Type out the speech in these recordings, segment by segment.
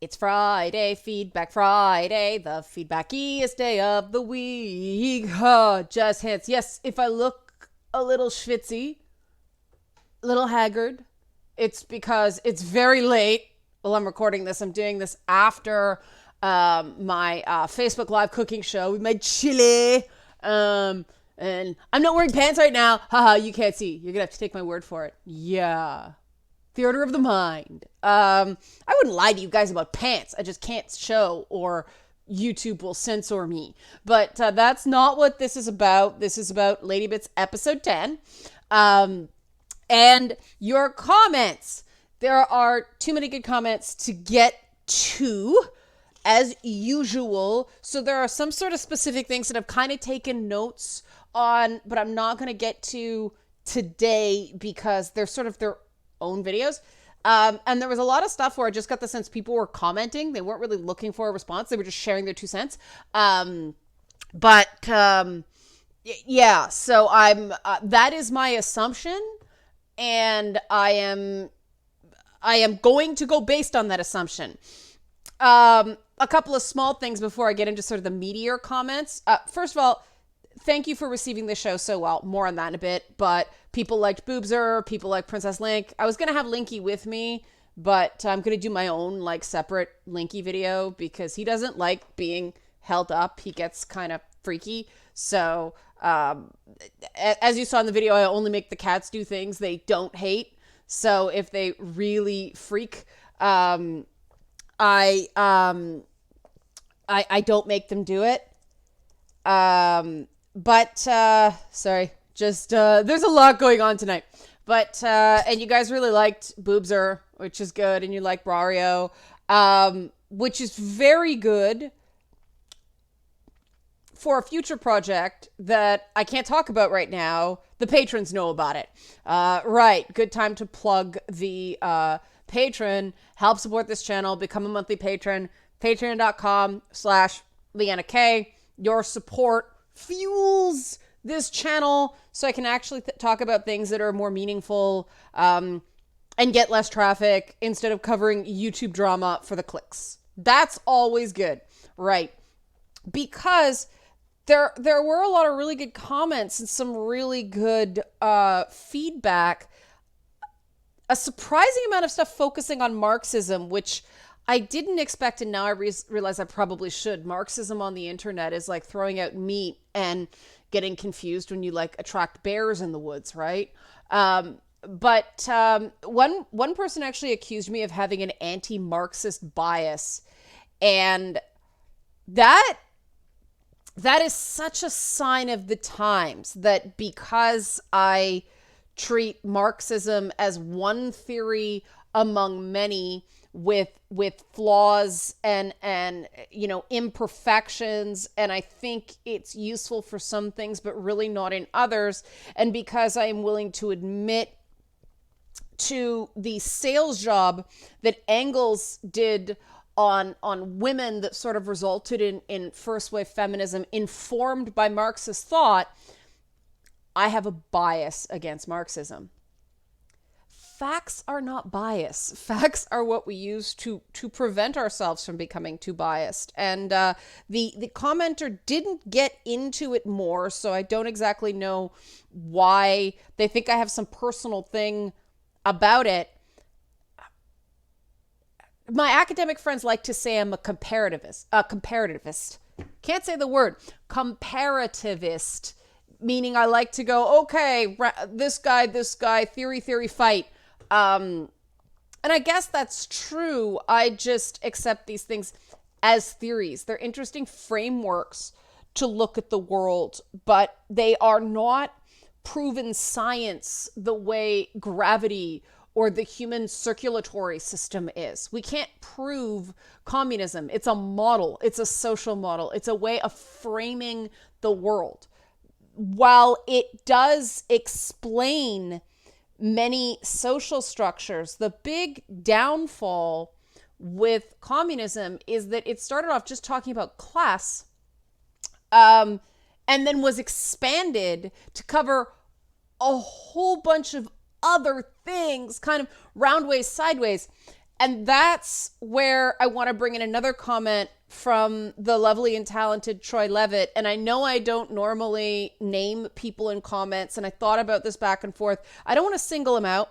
It's Friday, Feedback Friday, the feedbackiest day of the week. Jazz hands. Yes, if I look a little schwitzy, a little haggard, it's because it's very late. Well, I'm recording this. I'm doing this after my Facebook Live cooking show. We made chili. And I'm not wearing pants right now. Haha, you can't see. You're going to have to take my word for it. Yeah. Theater of the mind. I wouldn't lie to you guys about pants. I just can't show or YouTube will censor me. But that's not what this is about. This is about Lady Bits episode 10. And your comments. There are too many good comments to get to, as usual. So there are some sort of specific things that I've kind of taken notes on, but I'm not going to get to today because they're sort of their own videos. And there was a lot of stuff where I just got the sense people were commenting. They weren't really looking for a response. They were just sharing their 2 cents. Yeah, so I'm, that is my assumption. And I am going to go based on that assumption. A couple of small things before I get into sort of the meatier comments. First of all, thank you for receiving the show so well. More on that in a bit. But people liked Boobser. People like Princess Link. I was going to have Linky with me, but I'm going to do my own like separate Linky video because he doesn't like being held up. He gets kind of freaky. So as you saw in the video, I only make the cats do things they don't hate. So if they really freak, I don't make them do it. Sorry, just, there's a lot going on tonight, but, and you guys really liked Boobser, which is good. And you like Brario, which is very good for a future project that I can't talk about right now. The patrons know about it. Right. Good time to plug the, patron. Help support this channel. Become a monthly patron. Patreon.com/Leanna K. Your support fuels this channel so I can actually talk about things that are more meaningful and get less traffic instead of covering YouTube drama for the clicks. That's always good, right? Because there were a lot of really good comments and some really good feedback. A surprising amount of stuff focusing on Marxism, which I didn't expect, and now I realize I probably should. Marxism on the internet is like throwing out meat and getting confused when you like attract bears in the woods, right? But one person actually accused me of having an anti-Marxist bias, and that is such a sign of the times that because I treat Marxism as one theory among many with flaws and you know, imperfections, and I think it's useful for some things but really not in others, and because I am willing to admit to the sales job that Engels did on women that sort of resulted in first wave feminism informed by Marxist thought, I have a bias against Marxism. Facts are not bias. Facts are what we use to prevent ourselves from becoming too biased. And the commenter didn't get into it more, so I don't exactly know why they think I have some personal thing about it. My academic friends like to say I'm a comparativist. Can't say the word. Comparativist, meaning I like to go, okay, this guy, theory, fight. And I guess that's true. I just accept these things as theories. They're interesting frameworks to look at the world, but they are not proven science the way gravity or the human circulatory system is. We can't prove communism. It's a model. It's a social model. It's a way of framing the world. While it does explain many social structures, the big downfall with communism is that it started off just talking about class, and then was expanded to cover a whole bunch of other things, kind of roundways, sideways. And that's where I want to bring in another comment from the lovely and talented Troy Levitt. And I know I don't normally name people in comments, and I thought about this back and forth. I don't want to single him out,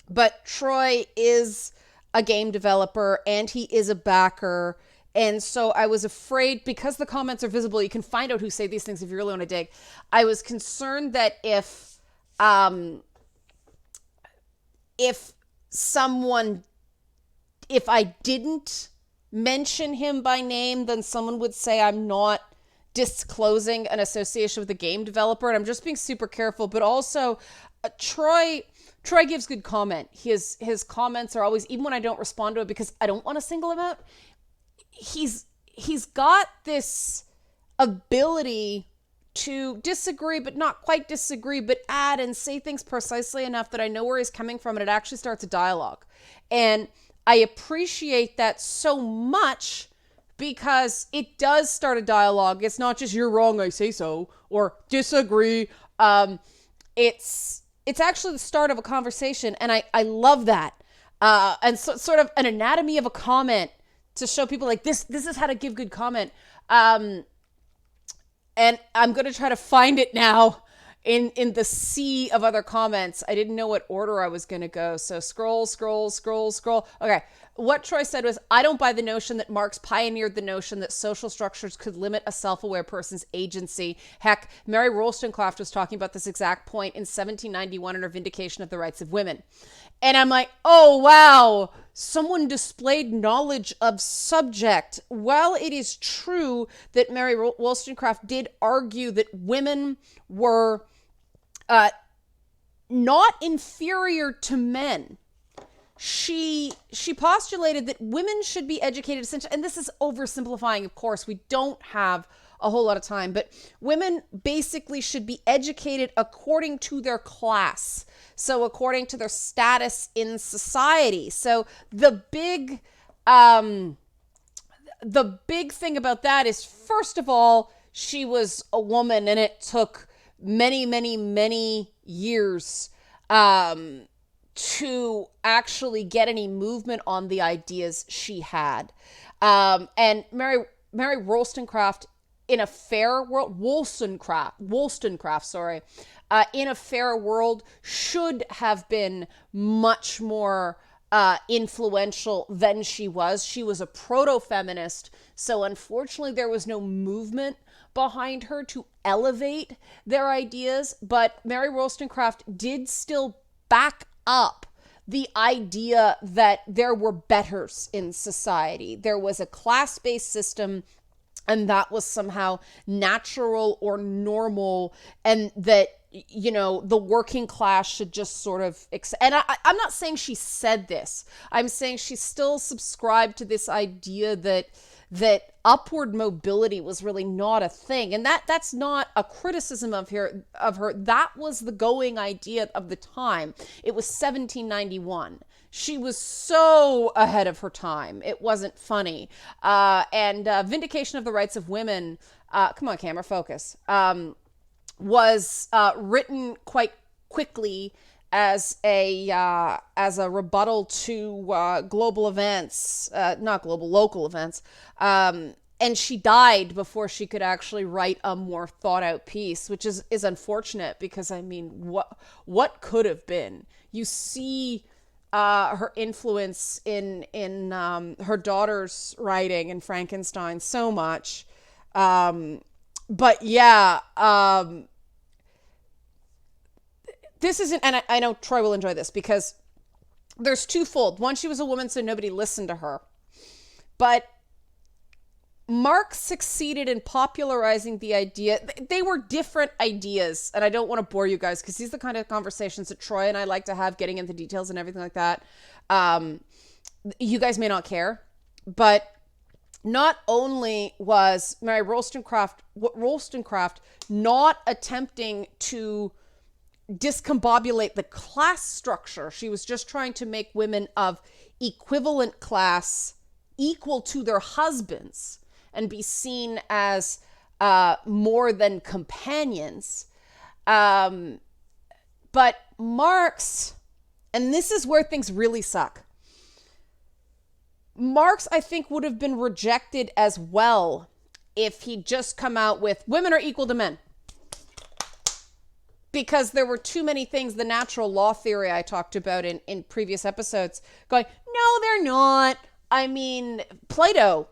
but Troy is a game developer and he is a backer. And so I was afraid, because the comments are visible, you can find out who say these things if you really want to dig. I was concerned that if I didn't mention him by name, then someone would say I'm not disclosing an association with a game developer. And I'm just being super careful. But also, Troy gives good comment. His comments are always, even when I don't respond to it because I don't want to single him out, he's got this ability to disagree, but not quite disagree, but add and say things precisely enough that I know where he's coming from, and it actually starts a dialogue. And I appreciate that so much because it does start a dialogue. It's not just you're wrong, I say so, or disagree. It's actually the start of a conversation, and I love that. And so, sort of an anatomy of a comment to show people like this is how to give good comment. And I'm going to try to find it now in the sea of other comments. I didn't know what order I was going to go. So scroll. Okay. What Troy said was, I don't buy the notion that Marx pioneered the notion that social structures could limit a self-aware person's agency. Heck, Mary Wollstonecraft was talking about this exact point in 1791 in her Vindication of the Rights of Women. And I'm like, oh, wow, someone displayed knowledge of subject. While it is true that Mary Wollstonecraft did argue that women were not inferior to men, she postulated that women should be educated essentially, and this is oversimplifying, of course, we don't have a whole lot of time, but women basically should be educated according to their class. So according to their status in society. So the big thing about that is, first of all, she was a woman, and it took many, many, many years to actually get any movement on the ideas she had. And Mary Wollstonecraft, in a fair world, Wollstonecraft, in a fair world, should have been much more influential than she was. She was a proto-feminist, so unfortunately there was no movement behind her to elevate their ideas, but Mary Wollstonecraft did still back up the idea that there were betters in society. There was a class-based system, and that was somehow natural or normal, and that, you know, the working class should just sort of, and I'm not saying she said this. I'm saying she still subscribed to this idea that upward mobility was really not a thing. And that's not a criticism of her. That was the going idea of the time. It was 1791. She was so ahead of her time. It wasn't funny. And Vindication of the Rights of Women, come on, camera, focus, was written quite quickly as a rebuttal to global events, local events. And she died before she could actually write a more thought out piece, which is unfortunate, because I mean, what could have been? You see her influence in her daughter's writing in Frankenstein so much. But yeah, this isn't, and I know Troy will enjoy this, because there's twofold. One, she was a woman, so nobody listened to her. But Marx succeeded in popularizing the idea. They were different ideas, and I don't want to bore you guys, because these are the kind of conversations that Troy and I like to have, getting into details and everything like that. You guys may not care, but not only was Mary Wollstonecraft not attempting to discombobulate the class structure, she was just trying to make women of equivalent class equal to their husbands and be seen as more than companions. But Marx, and this is where things really suck, Marx, I think, would have been rejected as well if he'd just come out with women are equal to men. Because there were too many things, the natural law theory I talked about in previous episodes, going, no, they're not. I mean, Plato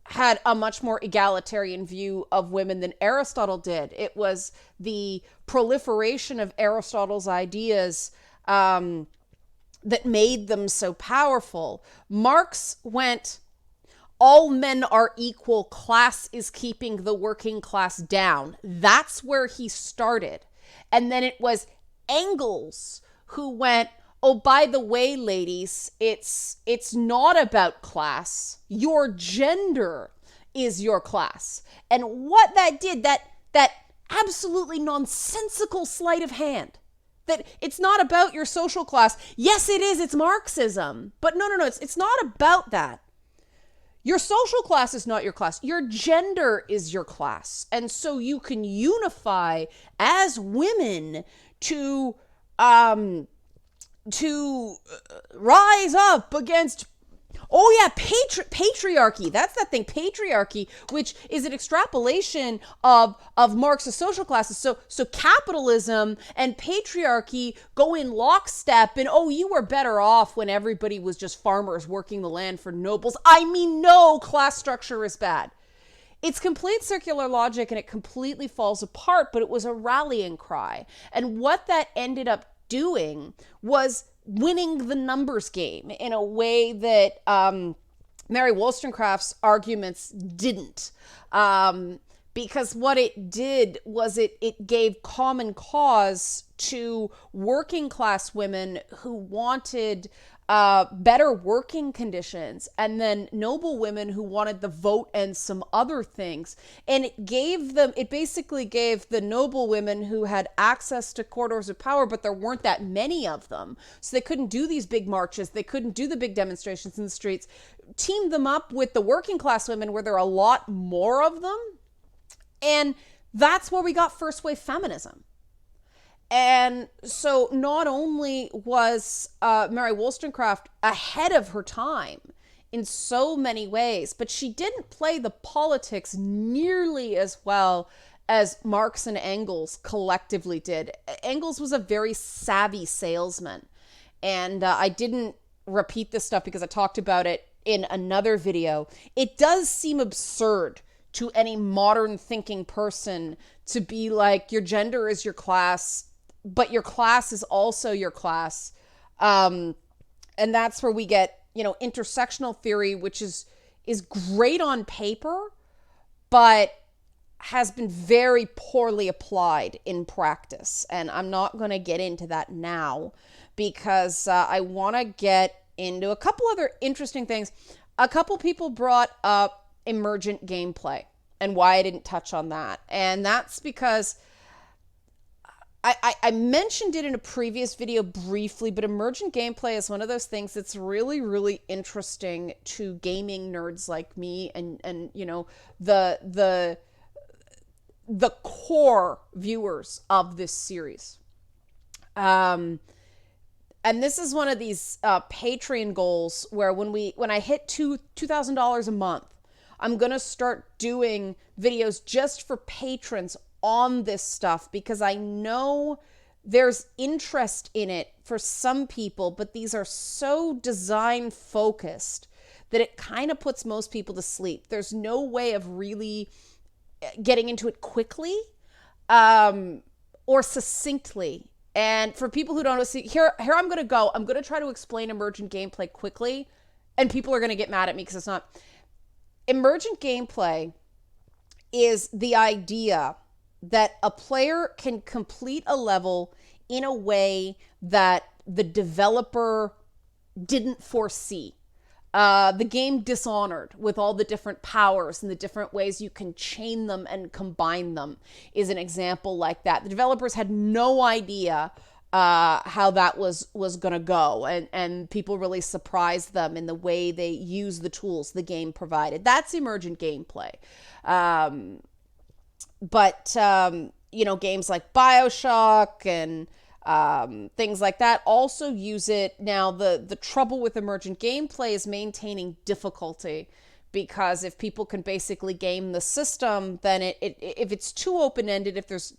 had a much more egalitarian view of women than Aristotle did. It was the proliferation of Aristotle's ideas that made them so powerful. Marx went, all men are equal, class is keeping the working class down. That's where he started. And then it was Engels who went, oh, by the way, ladies, it's not about class. Your gender is your class. And what that did, that absolutely nonsensical sleight of hand, that it's not about your social class. Yes, it is. It's Marxism. But no. It's not about that. Your social class is not your class. Your gender is your class. And so you can unify as women to rise up against, patriarchy. That's that thing, patriarchy, which is an extrapolation of Marx's social classes. So capitalism and patriarchy go in lockstep, and you were better off when everybody was just farmers working the land for nobles. I mean, no, class structure is bad. It's complete circular logic, and it completely falls apart, but it was a rallying cry. And what that ended up doing was winning the numbers game in a way that Mary Wollstonecraft's arguments didn't. Because what it did was it gave common cause to working class women who wanted better working conditions, and then noble women who wanted the vote and some other things. And it basically gave the noble women who had access to corridors of power, but there weren't that many of them. So they couldn't do these big marches. They couldn't do the big demonstrations in the streets. Teamed them up with the working class women where there are a lot more of them. And that's where we got first wave feminism. And so not only was Mary Wollstonecraft ahead of her time in so many ways, but she didn't play the politics nearly as well as Marx and Engels collectively did. Engels was a very savvy salesman. And I didn't repeat this stuff because I talked about it in another video. It does seem absurd to any modern thinking person to be like, your gender is your class, but your class is also your class. And that's where we get, intersectional theory, which is great on paper, but has been very poorly applied in practice. And I'm not going to get into that now because I want to get into a couple other interesting things. A couple people brought up emergent gameplay and why I didn't touch on that. And that's because I mentioned it in a previous video briefly, but emergent gameplay is one of those things that's really, really interesting to gaming nerds like me and the core viewers of this series. And this is one of these Patreon goals where when I hit $2,000 a month, I'm going to start doing videos just for patrons on this stuff because I know there's interest in it for some people, but these are so design focused that it kind of puts most people to sleep. There's no way of really getting into it quickly or succinctly. And for people who don't know, see, here I'm going to go. I'm going to try to explain emergent gameplay quickly, and people are going to get mad at me because it's not. Emergent gameplay is the idea that a player can complete a level in a way that the developer didn't foresee. The game Dishonored, with all the different powers and the different ways you can chain them and combine them, is an example like that. The developers had no idea how that was going to go, and people really surprised them in the way they use the tools the game provided. That's emergent gameplay. But games like BioShock and things like that also use it. Now, the trouble with emergent gameplay is maintaining difficulty, because if people can basically game the system, then if it's too open-ended, if there's,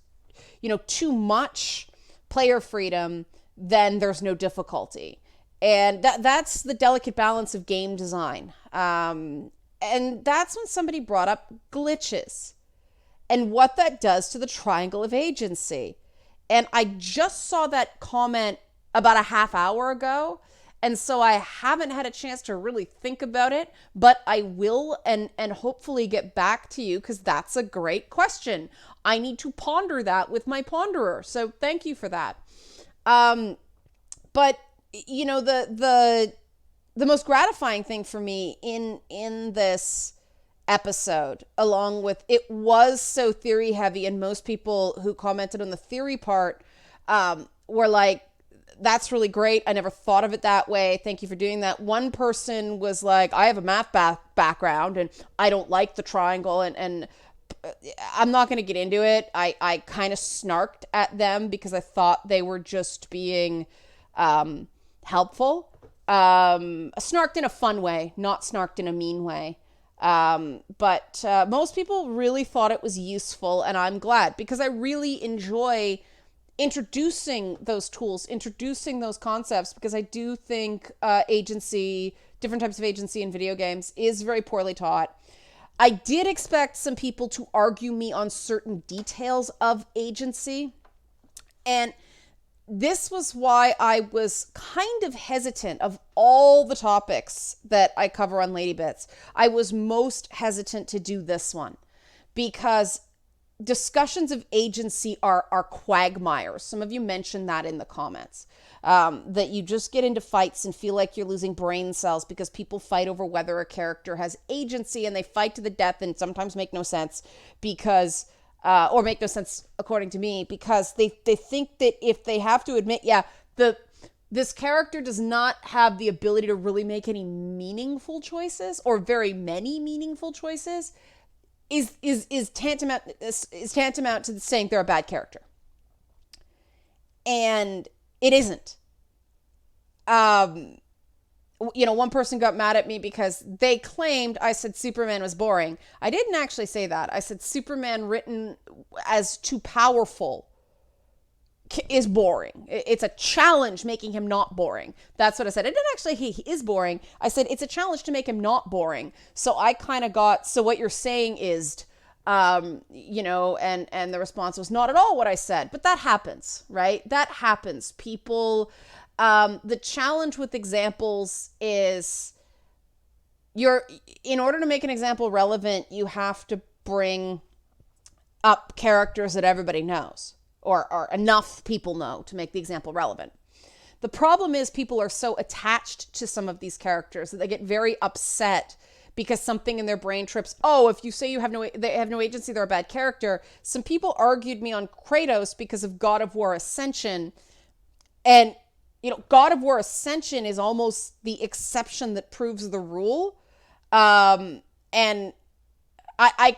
too much player freedom, then there's no difficulty. And that's the delicate balance of game design. And that's when somebody brought up glitches and what that does to the triangle of agency. And I just saw that comment about a half hour ago. And so I haven't had a chance to really think about it, but I will and hopefully get back to you, because that's a great question. I need to ponder that with my ponderer. So thank you for that. But the most gratifying thing for me in this episode, along with it was so theory heavy, and most people who commented on the theory part were like, that's really great. I never thought of it that way. Thank you for doing that. One person was like, I have a math background and I don't like the triangle, and I'm not going to get into it. I kind of snarked at them because I thought they were just being helpful. Snarked in a fun way, not snarked in a mean way. But most people really thought it was useful, and I'm glad, because I really enjoy introducing those tools, introducing those concepts, because I do think agency, different types of agency in video games is very poorly taught. I did expect some people to argue me on certain details of agency, and this was why I was kind of hesitant. Of all the topics that I cover on Lady Bits, I was most hesitant to do this one, because discussions of agency are quagmires. Some of you mentioned that in the comments, that you just get into fights and feel like you're losing brain cells because people fight over whether a character has agency, and they fight to the death and sometimes make no sense because, or make no sense according to me, because they think that if they have to admit, this character does not have the ability to really make any meaningful choices, or very many meaningful choices, is tantamount to saying they're a bad character. And it isn't. One person got mad at me because they claimed I said Superman was boring. I didn't actually say that. I said Superman written as too powerful is boring. It's a challenge making him not boring. That's what I said. I didn't actually, he is boring. I said it's a challenge to make him not boring. So I kind of got, so what you're saying is, and the response was not at all what I said. But that happens, right? That happens. People, the challenge with examples is in order to make an example relevant, you have to bring up characters that everybody knows, or enough people know to make the example relevant. The problem is people are so attached to some of these characters that they get very upset because something in their brain trips. Oh, if you say they have no agency, they're a bad character. Some people argued me on Kratos because of God of War Ascension. And, God of War Ascension is almost the exception that proves the rule. And I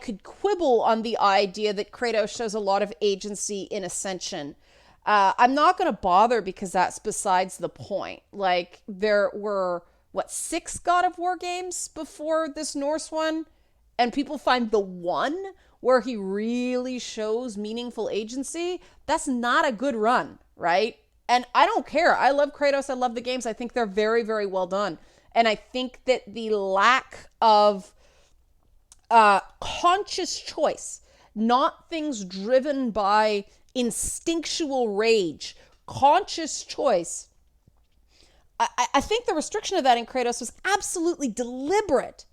could quibble on the idea that Kratos shows a lot of agency in Ascension. I'm not going to bother because that's besides the point. Like, there were, 6 God of War games before this Norse one? And people find the one where he really shows meaningful agency. That's not a good run, right? And I don't care. I love Kratos. I love the games. I think they're very, very well done. And I think that the lack of conscious choice, not things driven by instinctual rage, conscious choice. I think the restriction of that in Kratos was absolutely deliberate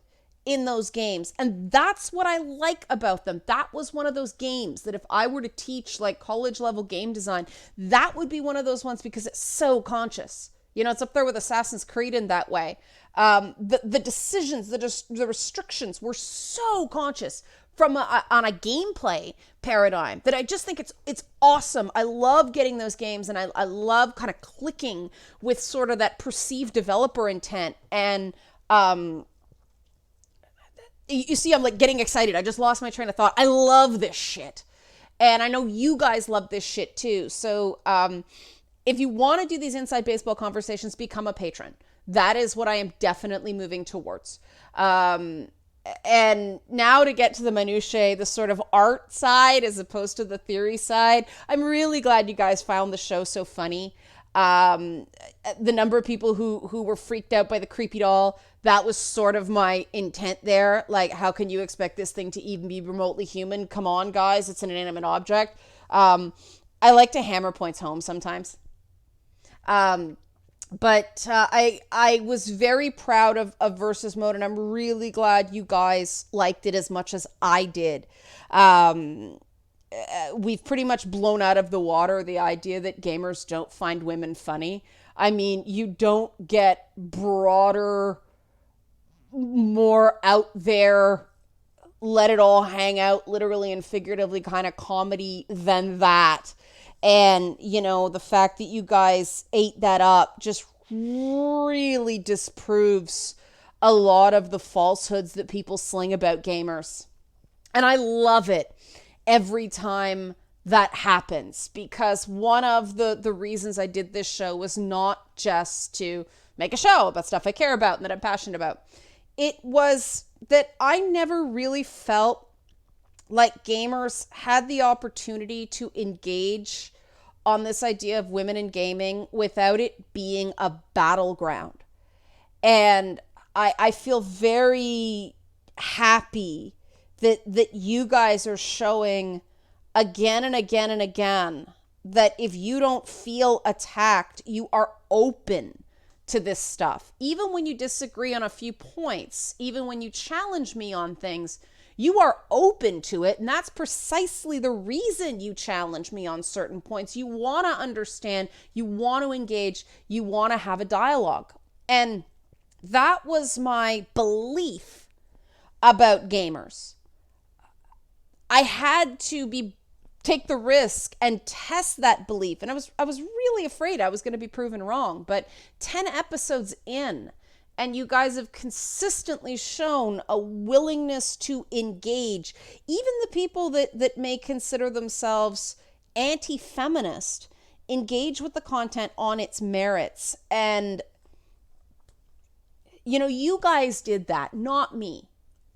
in those games. And that's what I like about them. That was one of those games that if I were to teach like college level game design, that would be one of those ones because it's so conscious. It's up there with Assassin's Creed in that way. The decisions, the restrictions were so conscious on a gameplay paradigm that I just think it's awesome. I love getting those games, and I love kind of clicking with sort of that perceived developer intent. And you see, I'm like getting excited. I just lost my train of thought. I love this shit. And I know you guys love this shit too. So if you want to do these inside baseball conversations, become a patron. That is what I am definitely moving towards. And now to get to the minutiae, the sort of art side as opposed to the theory side, I'm really glad you guys found the show so funny. The number of people who were freaked out by the creepy doll, that was sort of my intent there. Like, how can you expect this thing to even be remotely human? Come on, guys, it's an inanimate object. I like to hammer points home sometimes. But I was very proud of Versus Mode, and I'm really glad you guys liked it as much as I did. We've pretty much blown out of the water the idea that gamers don't find women funny. I mean, you don't get broader, more out there, let it all hang out, literally and figuratively kind of comedy than that. And, you know, the fact that you guys ate that up just really disproves a lot of the falsehoods that people sling about gamers. And I love it every time that happens, because one of the reasons I did this show was not just to make a show about stuff I care about and that I'm passionate about. It was that I never really felt like gamers had the opportunity to engage on this idea of women in gaming without it being a battleground. And I feel very happy that you guys are showing again and again and again that if you don't feel attacked, you are open to this stuff. Even when you disagree on a few points, even when you challenge me on things, you are open to it. And that's precisely the reason you challenge me on certain points. You want to understand, you want to engage, you want to have a dialogue. And that was my belief about gamers. I had to take the risk and test that belief. And I was really afraid I was going to be proven wrong. But 10 episodes in, and you guys have consistently shown a willingness to engage. Even the people that may consider themselves anti-feminist engage with the content on its merits. And, you know, you guys did that, not me.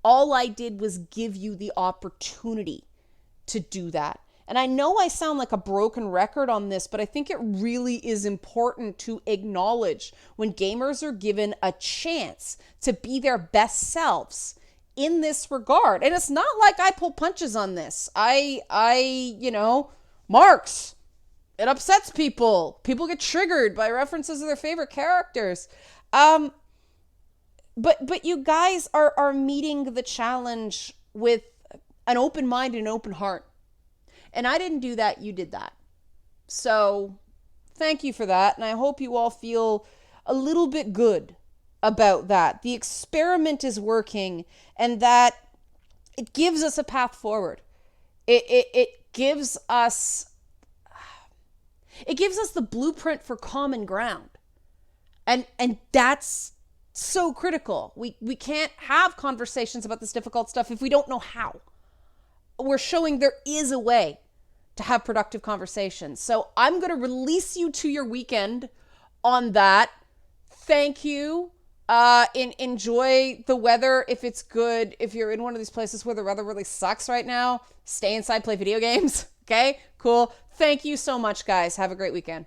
All I did was give you the opportunity to do that. And I know I sound like a broken record on this, but I think it really is important to acknowledge when gamers are given a chance to be their best selves in this regard. And it's not like I pull punches on this. Marx, it upsets people. People get triggered by references to their favorite characters. But you guys are meeting the challenge with an open mind and an open heart. And I didn't do that, you did that. So thank you for that. And I hope you all feel a little bit good about that. The experiment is working, and that it gives us a path forward. It gives us the blueprint for common ground. And that's so critical. We can't have conversations about this difficult stuff if we don't know how. We're showing there is a way to have productive conversations. So I'm going to release you to your weekend on that. Thank you. Enjoy the weather if it's good. If you're in one of these places where the weather really sucks right now, stay inside, play video games. Okay, cool. Thank you so much, guys. Have a great weekend.